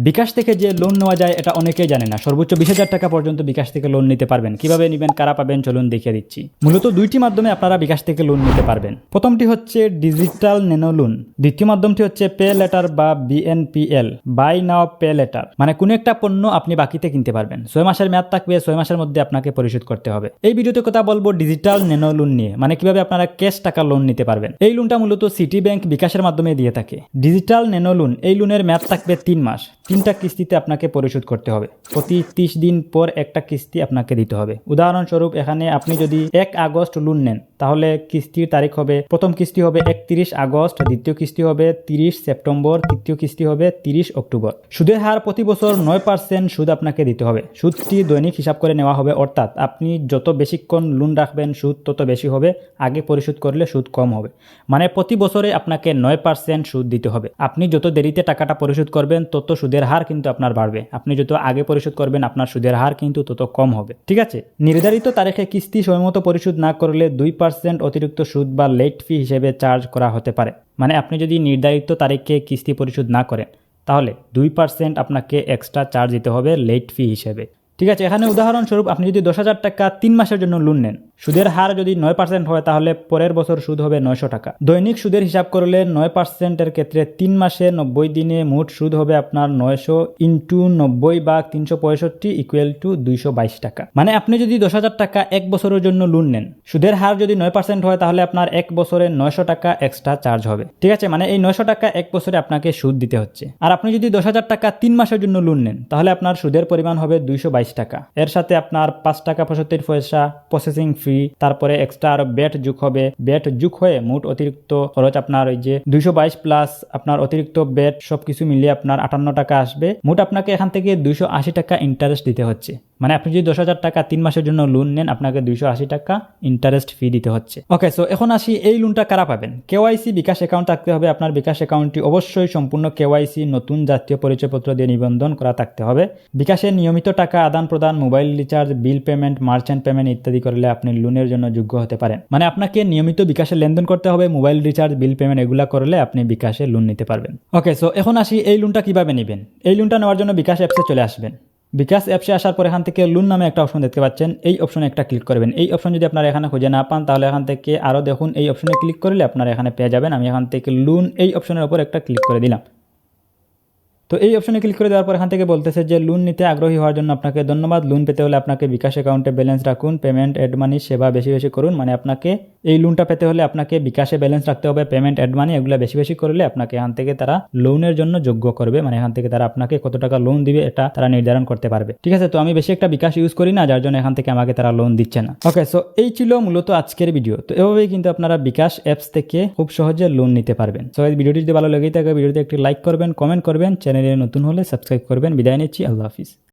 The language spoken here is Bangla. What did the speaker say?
বিকাশ থেকে যে লোন নেওয়া যায় এটা অনেকেই জানে না। সর্বোচ্চ 20,000 টাকা পর্যন্ত বিকাশ থেকে লোন নিতে পারবেন। কিভাবে নেবেন, কারা পাবেন, চলুন দেখিয়ে দিচ্ছি। মূলত দুইটি মাধ্যমে আপনারা বিকাশ থেকে লোন নিতে পারবেন। প্রথমটি হচ্ছে ডিজিটাল ন্যানো লোন, দ্বিতীয় মাধ্যমটি হচ্ছে পে লেটার বা BNPL, by now pay letter. মানে কোনো একটা পণ্য আপনি বাকিতে কিনতে পারবেন, 6 মাসের মেয়াদ থাকবে, 6 মাসের মধ্যে আপনাকে পরিশোধ করতে হবে। এই ভিডিওতে কথা বলবো ডিজিটাল ন্যানো লোন নিয়ে, মানে কিভাবে আপনারা ক্যাশ টাকা লোন নিতে পারবেন। এই লোনটা মূলত সিটি ব্যাংক বিকাশের মাধ্যমে দিয়ে থাকে। ডিজিটাল ন্যানো লোন, এই লোনের মেয়াদ থাকবে 3 মাস, 3টা কিস্তিতে আপনাকে পরিশোধ করতে হবে। প্রতি 30 দিন পর একটা কিস্তি আপনাকে দিতে হবে। উদাহরণস্বরূপ এখানে আপনি যদি 1 আগস্ট লোন নেন, তাহলে কিস্তির তারিখ হবে, প্রথম কিস্তি হবে 31 আগস্ট, দ্বিতীয় কিস্তি হবে 30 সেপ্টেম্বর, তৃতীয় কিস্তি হবে 30 অক্টোবর। সুদের হার প্রতি বছর 9% সুদ আপনাকে দিতে হবে। সুদটি দৈনিক হিসাব করে নেওয়া হবে, অর্থাৎ আপনি যত বেশিক্ষণ লোন রাখবেন সুদ তত বেশি হবে, আগে পরিশোধ করলে সুদ কম হবে। মানে প্রতি বছরে আপনাকে 9% সুদ দিতে হবে। আপনি যত দেরিতে টাকাটা পরিশোধ করবেন তত সুদের হার কিন্তু আপনার বাড়বে। আপনি যত আগে পরিশোধ করবেন আপনার সুদের হার কিন্তু তত কম হবে। ঠিক আছে, নির্ধারিত তারিখে কিস্তি সময়মতো পরিশোধ না করলে 2% অতিরিক্ত সুদ বা লেট ফি হিসেবে চার্জ করা হতে পারে। মানে আপনি যদি নির্ধারিত তারিখে কিস্তি পরিশোধ না করেন তাহলে 2% আপনাকে এক্সট্রা চার্জ দিতে হবে লেট ফি হিসেবে। ঠিক আছে, এখানে উদাহরণস্বরূপ আপনি যদি 10,000 টাকা 3 মাসের জন্য লোন নেন, সুদের হার যদি 9% হয় তাহলে পরের বছর সুদ হবে 900 টাকা। দৈনিক সুদের হিসাব করলে 9% ক্ষেত্রে 3 মাসে 90 দিনে মোট সুদ হবে আপনার 900 ইন্টু 90 বা 365 ইকুয়াল টু 222 টাকা। মানে আপনি যদি 10,000 টাকা 1 বছরের জন্য লোন নেন, সুদের হার যদি 9% হয় তাহলে আপনার 1 বছরে 900 টাকা এক্সট্রা চার্জ হবে। ঠিক আছে, মানে এই 900 টাকা 1 বছরে আপনাকে সুদ দিতে হচ্ছে। আর আপনি যদি 10,000 টাকা 3 মাসের জন্য লোন নেন তাহলে আপনার সুদের পরিমাণ হবে 222 টাকা। এর সাথে আপনার 5 টাকা 75 পয়সা প্রসেসিং ফি, তারপরে এক্সট্রা আরো ব্যাট যোগ হবে। ব্যাট যোগ হয়ে মোট অতিরিক্ত খরচ আপনার ওই যে 222 প্লাস আপনার অতিরিক্ত ব্যাট সবকিছু মিলিয়ে আপনার 58 টাকা আসবে। মোট আপনাকে এখান থেকে 280 টাকা ইন্টারেস্ট দিতে হচ্ছে। মানে আপনি যদি 10,000 টাকা 3 মাসের জন্য লোন নেন আপনাকে 280 টাকা ইন্টারেস্ট ফি দিতে হচ্ছে। ওকে, সো এখন আসি এই লোনটা কারা পাবেন। কেওয়াইসি বিকাশ অ্যাকাউন্ট থাকতে হবে। আপনার বিকাশ অ্যাকাউন্টটি অবশ্যই সম্পূর্ণ কেওয়াইসি নতুন জাতীয় পরিচয়পত্র দিয়ে নিবন্ধন করা থাকতে হবে। বিকাশে নিয়মিত টাকা আদান প্রদান, mobile recharge, bill payment, merchant payment ইত্যাদি করলে আপনি লোনের জন্য যোগ্য হতে পারেন। মানে আপনাকে নিয়মিত বিকাশে লেনদেন করতে হবে, মোবাইল রিচার্জ, বিল পেমেন্ট এগুলা করলে আপনি বিকাশে লোন নিতে পারবেন। ওকে, সো এখন আসি এই লোনটা কিভাবে নেবেন। এই লোনটা নেওয়ার জন্য বিকাশ অ্যাপসে চলে আসবেন। বিকাশ অ্যাপসে আসার পর এখান থেকে লোন নামে একটা অপশন দেখতে পাচ্ছেন, এই অপশনে একটা ক্লিক করবেন। এই অপশন যদি আপনারা এখানে খুঁজে না পান তাহলে এখান থেকে আরও দেখুন, এই অপশনে ক্লিক করলে আপনারা এখানে পেয়ে যাবেন। আমি এখান থেকে লোন এই অপশনের উপর একটা ক্লিক করে দিলাম। তো এই অপশনে ক্লিক করে দেওয়ার পর এখান থেকে বলতেছে যে লোন নিতে আগ্রহী হওয়ার জন্য আপনাকে ধন্যবাদ। লোন পেতে হলে আপনাকে বিকাশ অ্যাকাউন্টে ব্যালেন্স রাখুন, পেমেন্ট অ্যাড মানি সেবা বেশি বেশি করুন। মানে আপনাকে এই লোনটা পেতে হলে আপনাকে বিকাশে ব্যালেন্স রাখতে হবে, পেমেন্ট অ্যাড মানি এগুলো বেশি বেশি করলে আপনাকে এখান থেকে তারা লোনের জন্য যোগ্য করবে। মানে এখান থেকে তারা আপনাকে কত টাকা লোন দিবে এটা তারা নির্ধারণ করতে পারবে। ঠিক আছে, তো আমি বেশি একটা বিকাশ ইউজ করি না, যার জন্য এখান থেকে আমাকে তারা লোন দিচ্ছে না। ওকে, সো এই ছিল মূলত আজকের ভিডিও। তো এভাবেই কিন্তু আপনারা বিকাশ অ্যাপস থেকে খুব সহজে লোন নিতে পারবেন। সো এই ভিডিওটি যদি ভালো লেগে থাকে ভিডিওতে একটি লাইক করবেন, কমেন্ট করবেন, চ্যানেলে নতুন হলে সাবস্ক্রাইব করবেন। বিদায় নিচ্ছি, আল্লাহ হাফিজ।